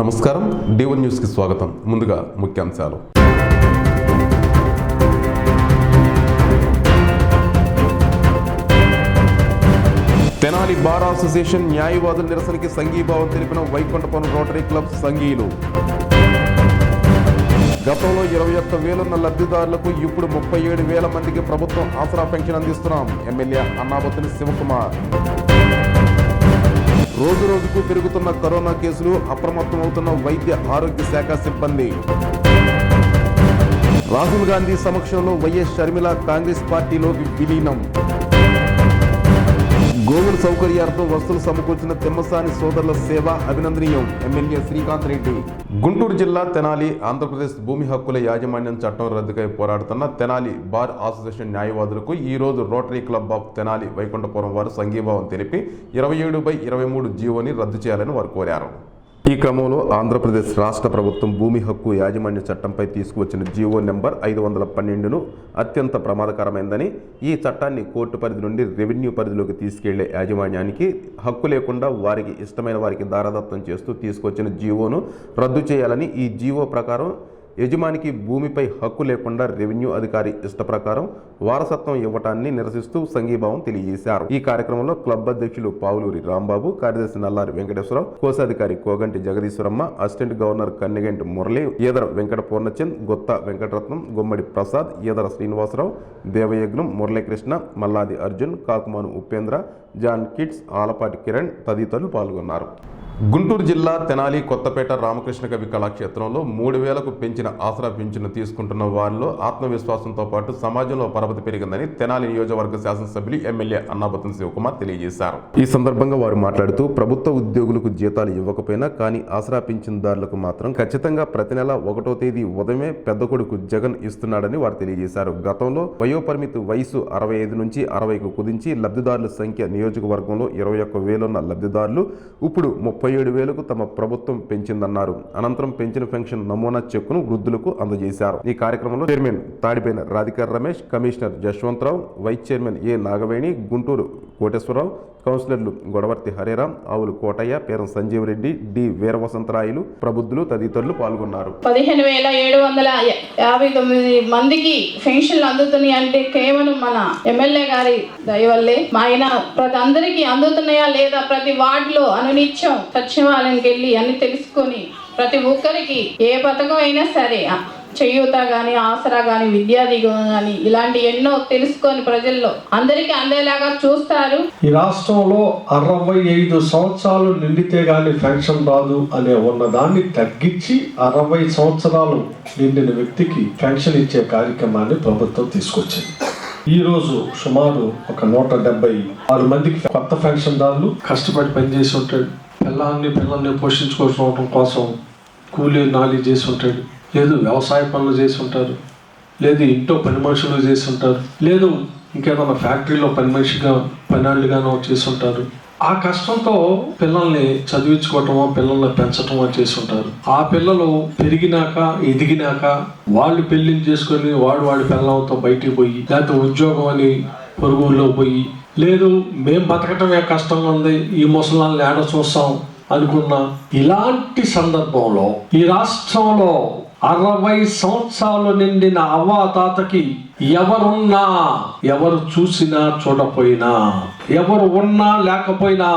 నమస్కారం, D1 న్యూస్కి స్వాగతం. ముందుగా ముఖ్యాంశాలు. తెనాలి బార్ అసోసియేషన్ న్యాయవాదుల నిరసనకి సంఘీభావం తెలిపిన వైకుంఠపురం రోటరీ క్లబ్ సంఘీయులు. గతంలో 21,000 ఉన్న లబ్ధిదారులకు ఇప్పుడు 37,000 మందికి ప్రభుత్వం ఆసరా పెన్షన్ అందిస్తున్నాం. ఎమ్మెల్యే అన్నాబత్తుని శివకుమార్. రోజు రోజుకు పెరుగుతున్న కరోనా కేసులు, అప్రమత్తమవుతున్న వైద్య ఆరోగ్య శాఖ సిబ్బంది. రాహుల్ గాంధీ సమక్షంలో వైఎస్ షర్మిల కాంగ్రెస్ పార్టీలోకి విలీనం. గోవుల సౌకర్యార్థం వస్తువులు సమకూర్చిన తిమ్మసాని సోదరుల సేవ అభినందనీయం. ఎమ్మెల్యే శ్రీకాంత్ రెడ్డి. గుంటూరు జిల్లా తెనాలి ఆంధ్రప్రదేశ్ భూమి హక్కుల యాజమాన్యం చట్టం రద్దుకై పోరాడుతున్న తెనాలి బార్ అసోసియేషన్ న్యాయవాదులకు ఈ రోజు rotary club of Tenali Vaikunthapuram వారు సంఘీభావం తెలిపి 27/23 జీవోని రద్దు చేయాలని వారు కోరారు. ఈ క్రమంలో ఆంధ్రప్రదేశ్ రాష్ట్ర ప్రభుత్వం భూమి హక్కు యాజమాన్య చట్టంపై తీసుకువచ్చిన జీవో నెంబర్ 512ను అత్యంత ప్రమాదకరమైందని, ఈ చట్టాన్ని కోర్టు పరిధి నుండి రెవెన్యూ పరిధిలోకి తీసుకెళ్లే యాజమాన్యానికి హక్కు లేకుండా వారికి ఇష్టమైన వారికి దారదత్తం చేస్తూ తీసుకొచ్చిన జీవోను రద్దు చేయాలని, ఈ జీవో ప్రకారం యజమానికి భూమిపై హక్కు లేకుండా రెవెన్యూ అధికారి ఇష్ట ప్రకారం వారసత్వం ఇవ్వటాన్ని నిరసిస్తూ సంఘీభావం తెలియజేశారు. ఈ కార్యక్రమంలో క్లబ్ అధ్యక్షులు పావులూరి రాంబాబు, కార్యదర్శి నల్లారి వెంకటేశ్వరరావు, కోశాధికారి కోగంటి జగదీశ్వరమ్మ, అసిస్టెంట్ గవర్నర్ కన్నెగంటి మురళి, ఈదర వెంకట పూర్ణచంద్, గుత్త వెంకటరత్నం, గుమ్మడి ప్రసాద్, ఈదర శ్రీనివాసరావు, దేవయజ్ఞం, మురళీకృష్ణ, మల్లాది అర్జున్, కాకుమాను ఉపేంద్ర, జాన్ కిడ్స్, ఆలపాటి కిరణ్ తదితరులు పాల్గొన్నారు. గుంటూరు జిల్లా తెనాలి కొత్తపేట రామకృష్ణ కవి కళాక్షేత్రంలో 3,000కు పెంచిన ఆసరా పింఛను తీసుకుంటున్న వారిలో ఆత్మవిశ్వాసంతో పాటు సమాజంలో పరపతి పెరిగిందని తెనాలి నియోజకవర్గ శాసనసభ్యులు ఎమ్మెల్యే అన్నాబత్తుని శివకుమార్ తెలియజేశారు. ఈ సందర్భంగా వారు మాట్లాడుతూ ప్రభుత్వ ఉద్యోగులకు జీతాలు ఇవ్వకపోయినా కానీ ఆసరా పింఛన్దారులకు మాత్రం ఖచ్చితంగా ప్రతి నెల 1వ తేదీ ఉదయమే పెద్ద కొడుకు జగన్ ఇస్తున్నాడని వారు తెలియజేశారు. గతంలో వయోపరిమితి వయసు 65 నుంచి 60కు కుదించి లబ్ధిదారుల సంఖ్య నియోజకవర్గంలో 21,000 ఉన్న లబ్ధిదారులు ఇప్పుడు 37,000కు తమ ప్రభుత్వం పెంచిందన్నారు. అనంతరం పెంచిన పెన్షన్ నమూనా చెక్కును వృద్ధులకు అందజేశారు. ఈ కార్యక్రమంలో చైర్మన్ తాడిపైన రాధికార్ Ramesh, commissioner Yashwantrao, vice chairman A Nagaveni, Guntur Koteswararao, కౌన్సిలర్లు గొడవర్తి హరిరాం, ఆవులు కోటయ్య, పేరం సంజీవ్ రెడ్డి, డి వీరవసంతరాయులు, ప్రబుద్ధులు తదితరులు పాల్గొన్నారు. 15,759 మందికి పెన్షన్లు అందుతున్నాయి అంటే కేవలం మన ఎమ్మెల్యే గారి దయవల్లే. ఆయన ప్రతి అందరికీ అందుతున్నాయా లేదా ప్రతి వార్డులో అనునిత్యం సచివాలయంకి వెళ్ళి అన్ని తెలుసుకొని ప్రతి ఒక్కరికి ఏ పథకం అయినా సరే చేయూత గాని, ఆసరా గాని, విద్యాదీగం గాని ఇలాంటి ఎన్నో తెలుసుకొని ప్రజల్లో అందరికీ అందేలాగా చూస్తారు. ఈ రాష్ట్రంలో 65 సంవత్సరాలు నిండితే గాని పెన్షన్ రాదు అనే ఉన్నదాన్ని తగ్గించి 60 సంవత్సరాలు నిండిన వ్యక్తికి పెన్షన్ ఇచ్చే కార్యక్రమాన్ని ప్రభుత్వం తీసుకొచ్చింది. ఈ రోజు సుమారు ఒక 176 మందికి కొత్త పెన్షన్దారులు కష్టపడి పనిచేసి ఉంటాడు. పిల్లల్ని పోషించుకోవడం కోసం కూలీ నాలి చేసి ఉంటాడు, లేదు వ్యవసాయ పనులు చేసి ఉంటారు, లేదు ఇంట్లో పని మనుషులు చేసి ఉంటారు, లేదు ఇంకేదైనా ఫ్యాక్టరీలో పనివాళ్ళుగానో చేసి ఉంటారు. ఆ కష్టంతో పిల్లల్ని చదివించుకోవటమో పిల్లల్ని పెంచటమో చేసి ఉంటారు. ఆ పిల్లలు పెరిగినాక ఎదిగినాక వాళ్ళు పెళ్లిని చేసుకొని వాడి పిల్లలతో బయటికి పోయి, లేకపోతే ఉద్యోగం అని పొరుగుల్లో పోయి, లేదు మేం బతకటమే కష్టంగా ఉంది ఈ ముసలాన్ని ఏడ చూస్తాం అనుకున్న ఇలాంటి సందర్భంలో ఈ రాష్ట్రంలో 60 సంవత్సరాలు నిండిన అవ్వాతాతకి ఎవరున్నా, ఎవరు చూసినా చూడపోయినా, ఎవరు ఉన్నా లేకపోయినా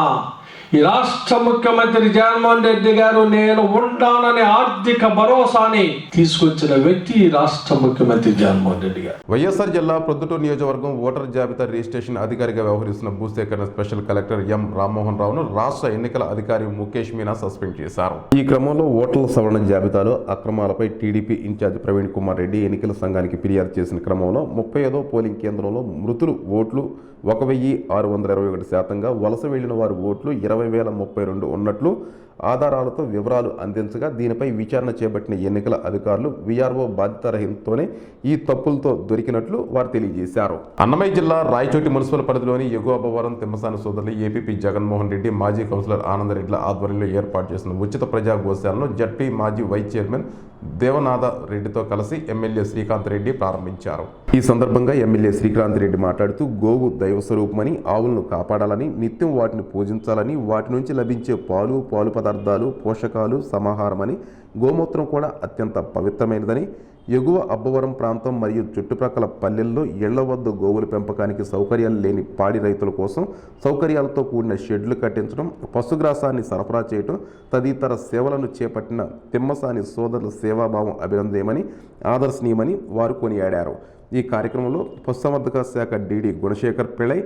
ఈ రాష్ట్ర ముఖ్యమంత్రి జగన్మోహన్ రెడ్డి గారు నేను ఉంటానని ఆర్థిక భరోసాని తీసుకొచ్చిన వ్యక్తి ఈ రాష్ట్ర ముఖ్యమంత్రి జగన్మోహన్ రెడ్డి గారు. వైఎస్ఆర్ జిల్లా ప్రొద్దుటూరు నియోజకవర్గం ఓటర్ జాబితా రిజిస్ట్రేషన్ అధికారిగా వ్యవహరిస్తున్న భూసేకరణ స్పెషల్ కలెక్టర్ ఎం రామ్మోహన్ రావును రాష్ట్ర ఎన్నికల అధికారి ముఖేష్ మీనా సస్పెండ్ చేశారు. ఈ క్రమంలో ఓటర్ల సవరణ జాబితాలో అక్రమాలపై టీడీపీ ఇన్ఛార్జ్ ప్రవీణ్ కుమార్ రెడ్డి ఎన్నికల సంఘానికి ఫిర్యాదు చేసిన క్రమంలో 35వ పోలింగ్ కేంద్రంలో మృతులు ఓట్లు 1,621%గా, వలస వెళ్లిన వారి ఓట్లు 20,032 ఉన్నట్లు ఆధారాలతో వివరాలు అందించగా దీనిపై విచారణ చేపట్టిన ఎన్నికల అధికారులు వీఆర్ఓ బాధ్యతారహితంతోనే ఈ తప్పులతో దొరికినట్లు వారు తెలియజేశారు. అన్నమయ్య జిల్లా రాయచోటి మున్సిపల్ పరిధిలోని ఎగువ అబ్బవరం తిమ్మసాని సోదరులు ఏపీపీ జగన్మోహన్ రెడ్డి, మాజీ కౌన్సిలర్ ఆనందరెడ్డిల ఆధ్వర్యంలో ఏర్పాటు చేసిన ఉచిత ప్రజా గోశాలను జడ్పీ మాజీ వైస్ చైర్మన్ దేవనాథ రెడ్డితో కలిసి ఎమ్మెల్యే శ్రీకాంత్ రెడ్డి ప్రారంభించారు. ఈ సందర్భంగా ఎమ్మెల్యే శ్రీకాంత్ రెడ్డి మాట్లాడుతూ గోవు దైవ స్వరూపమని, ఆవులను కాపాడాలని, నిత్యం వాటిని పూజించాలని, వాటి నుంచి లభించే పాలు పదార్థాలు, పోషకాలు సమాహారమని, గోమూత్రం కూడా అత్యంత పవిత్రమైనదని, ఎగువ అబ్బవరం ప్రాంతం మరియు చుట్టుప్రక్కల పల్లెల్లో ఇళ్ల వద్ద గోవుల పెంపకానికి సౌకర్యాలు లేని పాడి రైతుల కోసం సౌకర్యాలతో కూడిన షెడ్లు కట్టించడం, పశుగ్రాసాన్ని సరఫరా చేయడం తదితర సేవలను చేపట్టిన తిమ్మసాని సోదరుల సేవాభావం అభినందనీయమని, ఆదర్శనీయమని వారు కొనియాడారు. ఈ కార్యక్రమంలో పశుసంవర్ధక శాఖ డీడీ గుణశేఖర్ పిళ్ళై,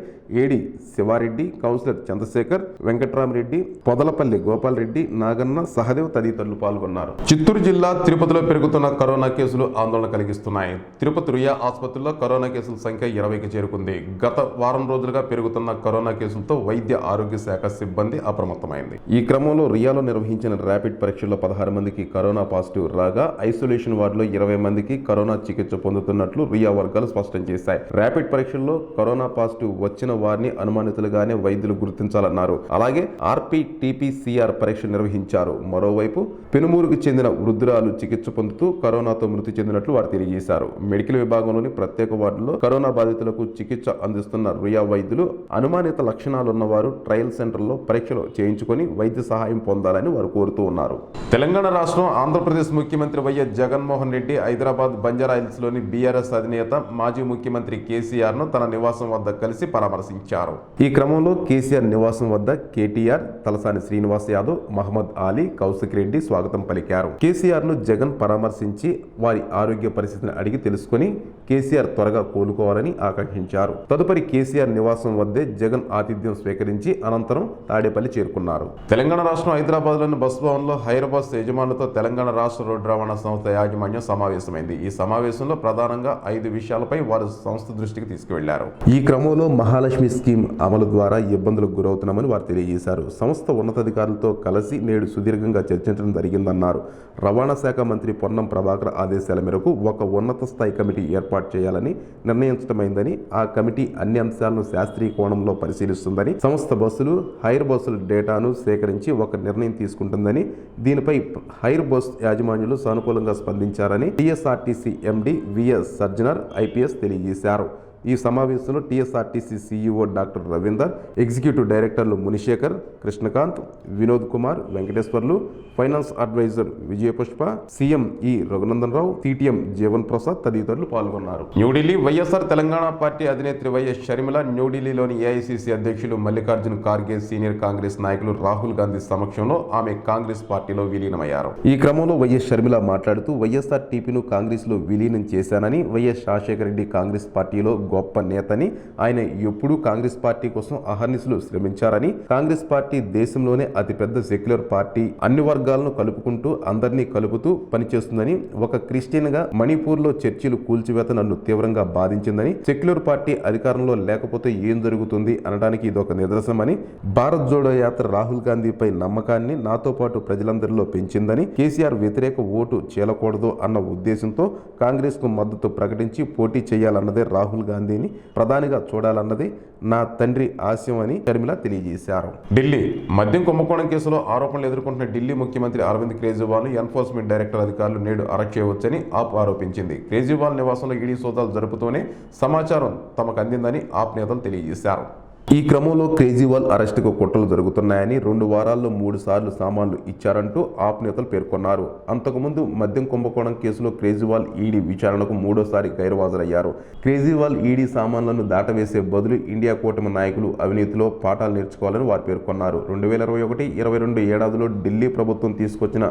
ఏడీ శివారెడ్డి, కౌన్సిలర్ చంద్రశేఖర్, వెంకట్రామరెడ్డి, పొదలపల్లి గోపాలరెడ్డి, నాగన్న, సహదేవ్ తదితరులు పాల్గొన్నారు. చిత్తూరు జిల్లా తిరుపతిలో పెరుగుతున్న కరోనా కేసులు ఆందోళన కలిగిస్తున్నాయి. తిరుపతి రుయా ఆసుపత్రిలో కరోనా కేసుల సంఖ్య 20కి చేరుకుంది. గత వారం రోజులుగా పెరుగుతున్న కరోనా కేసులతో వైద్య ఆరోగ్య శాఖ సిబ్బంది అప్రమత్తమైంది. ఈ క్రమంలో రియాలో నిర్వహించిన ర్యాపిడ్ పరీక్షల్లో 16 మందికి కరోనా పాజిటివ్ రాగా ఐసోలేషన్ వార్డులో 20 మందికి కరోనా చికిత్స పొందుతున్నట్లు రియా వర్గాలు స్పష్టం చేశాయి. ర్యాపిడ్ పరీక్షల్లో కరోనా పాజిటివ్ వచ్చిన వారిని అనుమానితులుగానే వైద్యులు గుర్తించాలన్నారు. అలాగే RT-PCR పరీక్ష నిర్వహించారు. మరోవైపు పెనుమూరుకు చెందిన వృద్ధురాలు చికిత్స పొందుతూ కరోనాతో మృతి చెందినట్లు వారు తెలియజేశారు. మెడికల్ విభాగంలోని ప్రత్యేక వార్డులో కరోనా బాధితులకు చికిత్స అందిస్తున్న రుయా వైద్యులు అనుమానిత లక్షణాలున్న వారు ట్రయల్ సెంటర్లో పరీక్షలు చేయించుకొని వైద్య సహాయం పొందాలని వారు కోరుతూ ఉన్నారు. తెలంగాణ రాష్ట్రం ఆంధ్రప్రదేశ్ ముఖ్యమంత్రి వైఎస్ జగన్మోహన్ రెడ్డి హైదరాబాద్ బంజారాహిల్స్లోని బీఆర్ఎస్ అధినేత మాజీ ముఖ్యమంత్రి కేసీఆర్ను తన నివాసం వద్ద కలిసి పరామర్శించారు. ఈ క్రమంలో కేసీఆర్ నివాసం వద్ద కేటీఆర్, తలసాని శ్రీనివాస్ యాదవ్, మహమ్మద్ ఆలీ, కౌశిక్ రెడ్డి స్వాగతం పలికారు. కేసీఆర్ను జగన్ పరామర్శించి వారి ఆరోగ్య పరిస్థితిని అడిగి తెలుసుకుని కేసీఆర్ త్వరగా కోలుకోవాలని ఆకాంక్షించారు. తదుపరి కేసీఆర్ నివాసం వద్దే జగన్ ఆతిథ్యం స్వీకరించి అనంతరం తాడేపల్లి చేరుకున్నారు. తెలంగాణ రాష్ట్రం హైదరాబాద్లోని బస్ భవన్లో హైర్ బస్ యజమానులతో తెలంగాణ రాష్ట్ర రోడ్డు రవాణా సంస్థ యాజమాన్యం సమావేశమైంది. ఈ సమావేశంలో ప్రధానంగా 5 విషయాలపై వారు సంస్థ దృష్టికి తీసుకువెళ్లారు. ఈ క్రమంలో మహాలక్ష్మి స్కీమ్ అమలు ద్వారా ఇబ్బందులకు గురవుతున్నామని వారు తెలియజేశారు. సంస్థ ఉన్నతాధికారులతో కలిసి నేడు సుదీర్ఘంగా చర్చించడం జరిగిందన్నారు. రవాణా శాఖ మంత్రి పొన్నం ప్రభాకర్ ఆదేశాల మేరకు ఒక ఉన్నత స్థాయి కమిటీ ఏర్పాటు చేయాలని నిర్ణయించడమైందని, ఆ కమిటీ అన్ని అంశాలను శాస్త్రీయ కోణంలో పరిశీలిస్తుందని, సంస్థ బస్సులు, హైర్ బస్సుల డేటాను సేకరించి ఒక నిర్ణయం తీసుకుంటుందని, దీనిపై హైర్ బస్ యాజమాన్యులు సానుకూలంగా స్పందించారని TSRTC MD VS Sajjanar IPS తెలియజేశారు. ఈ సమావేశంలో TSRTC CEO doctor Ravinder, executive డైరెక్టర్లు Munishekar, Krishnakanth, Vinod Kumar, Venkateswarlu, finance advisor Vijayapushpa, CM E Raghunandan Rao, CTM Jeevan Prasad తదితరులు పాల్గొన్నారు. న్యూఢిల్లీ వైఎస్ఆర్ తెలంగాణ పార్టీ అధినేత్రి వైఎస్ షర్మిల న్యూఢిల్లీలోని ఏఐసీసీ అధ్యక్షులు మల్లికార్జున్ ఖార్గే, సీనియర్ కాంగ్రెస్ నాయకులు రాహుల్ గాంధీ సమక్షంలో ఆమె కాంగ్రెస్ పార్టీలో విలీనమయ్యారు. ఈ క్రమంలో వైఎస్ షర్మిల మాట్లాడుతూ వైఎస్ఆర్ టీపీను కాంగ్రెస్ లో విలీనం చేశానని, వైఎస్ రాజశేఖర రెడ్డి కాంగ్రెస్ పార్టీలో గొప్ప నేతని, ఆయన ఎప్పుడూ కాంగ్రెస్ పార్టీ కోసం అహర్నిశలు శ్రమించారని, కాంగ్రెస్ పార్టీ దేశంలోనే అతిపెద్ద సెక్యులర్ పార్టీ, అన్ని వర్గాలను కలుపుకుంటూ అందరినీ కలుపుతూ పనిచేస్తుందని, ఒక క్రిస్టియన్ గా మణిపూర్ లో చర్చిలు కూల్చివేత నన్ను తీవ్రంగా బాధించిందని, సెక్యులర్ పార్టీ అధికారంలో లేకపోతే ఏం జరుగుతుంది అనడానికి ఇదొక నిదర్శనమని, భారత్ జోడో యాత్ర రాహుల్ గాంధీపై నమ్మకాన్ని నాతో పాటు ప్రజలందరిలో పెంచిందని, కేసీఆర్ వ్యతిరేక ఓటు చీలకూడదు అన్న ఉద్దేశంతో కాంగ్రెస్ కు మద్దతు ప్రకటించి పోటీ చేయాలన్నదే రాహుల్ గాంధీని ప్రధానిగా చూడాలన్నది నా తండ్రి ఆశయం అని షర్మిల తెలియజేశారు. ఢిల్లీ మద్యం కుంభకోణం కేసులో ఆరోపణలు ఎదుర్కొంటున్న ఢిల్లీ ముఖ్యమంత్రి అరవింద్ కేజ్రీవాల్ ఎన్ఫోర్స్మెంట్ డైరెక్టర్ అధికారులు నేడు అరెస్ట్ చేయవచ్చని ఆప్ ఆరోపించింది. కేజ్రీవాల్ నివాసంలో ఈడీ సోదాలు జరుపుతూనే సమాచారం తమకు అందిందని ఆప్ నేతలు తెలియజేశారు. ఈ క్రమంలో కేజ్రీవాల్ అరెస్టుకు కుట్రలు జరుగుతున్నాయని, 2 వారాల్లో 3 సార్లు సామాన్లు ఇచ్చారంటూ ఆప్ నేతలు పేర్కొన్నారు. అంతకుముందు మద్యం కుంభకోణం కేసులో కేజ్రీవాల్ ఈడీ విచారణకు 3వసారి గైర్హాజరయ్యారు. కేజ్రీవాల్ ఈడీ సామాన్లను దాటవేసే బదులు ఇండియా కూటమి నాయకులు అవినీతిలో పాఠాలు నేర్చుకోవాలని వారు పేర్కొన్నారు. 2021-22 ఏడాదిలో ఢిల్లీ ప్రభుత్వం తీసుకొచ్చిన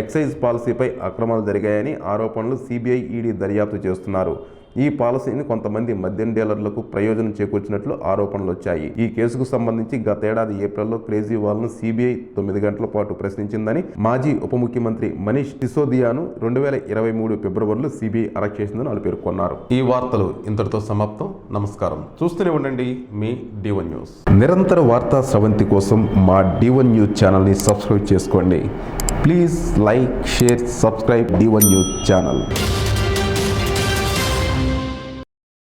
ఎక్సైజ్ పాలసీపై అక్రమాలు జరిగాయని ఆరోపణలు సిబిఐ, ఈడీ దర్యాప్తు చేస్తున్నారు. ఈ పాలసీని కొంతమంది మద్యం డీలర్లకు ప్రయోజనం చేకూర్చినట్లు ఆరోపణలు వచ్చాయి. ఈ కేసుకు సంబంధించి గతేడాది ఏప్రిల్లో కేజ్రీవాల్ను సిబిఐ 9 గంటల పాటు ప్రశ్నించిందని, మాజీ ఉప ముఖ్యమంత్రి మనీష్ సిసోదియాను 2023 ఫిబ్రవరిలో సిబిఐ అరెస్ట్ చేసిందని వాళ్ళు పేర్కొన్నారు. ఈ వార్తలు ఇంతటితో సమాప్తం. నమస్కారం. చూస్తూనే ఉండండి మీ D1 న్యూస్. నిరంతర వార్తా స్రవంతి కోసం మా D1 న్యూస్ ఛానల్ని సబ్స్క్రైబ్ చేసుకోండి. Please like, share, subscribe D1 news channel.